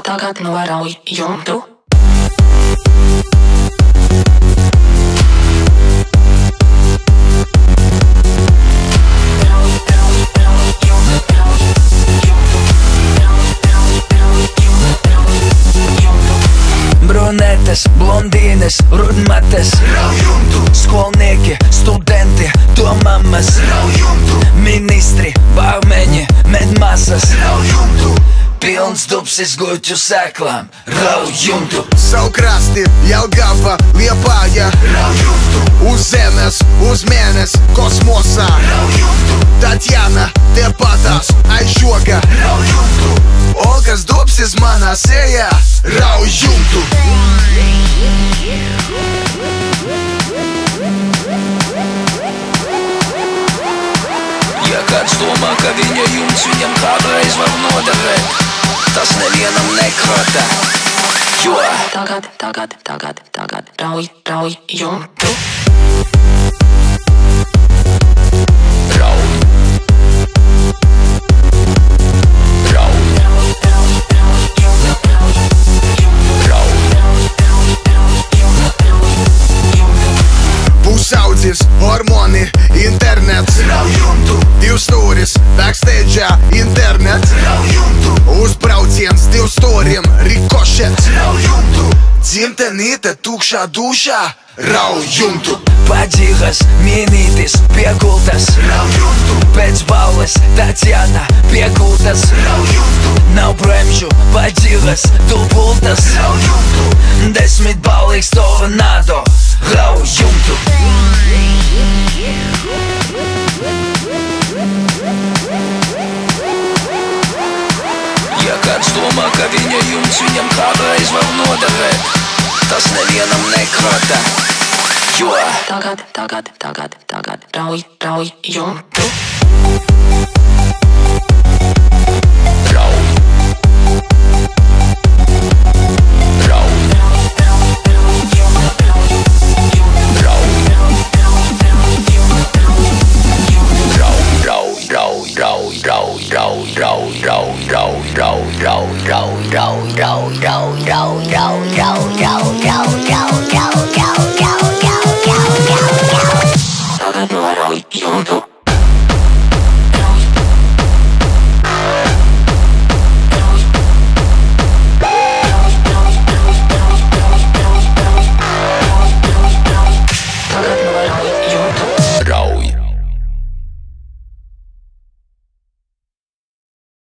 Tagad norauj jumtu. Brunetes, blondīnes, rudmates, skolnieki, studenti, to mammas, ministri, bārmeņi, medmasas, pilns dubsis guļķu sēklām, rauj jumtu. Saukrasti, Jelgava, Liepāja, uz zemes, uz mēnes, kosmosā, Tatjana, tepatās, aiz žoga, Olgas dubsis manā sejā, rauj jumtu. Ja kāds domā, ka viņa jumts viņam kādreiz var noderēt, tas nevienam nekrotā, jo Tagad rauj jumtu. Pusaudzis, hormoni, internets, divstūris, backstage'ā, internets, uzbrauciens, divstūrim, rikošets, dzimtenīte tukšā dušā, rauj jumtu. Padzīgas, minītis, piegultas, pēc balles, Tatjana, piegultas, nav bremžu, padzīgas, dubultas, 10 balīgs tornado, rauj jumtu. Ja kāds domā, ka viņa jumts viņam kādreiz var noderēt, tas nevienam nekrotā, jo Tagad rauj jumtu. Tagad norauj jumtu.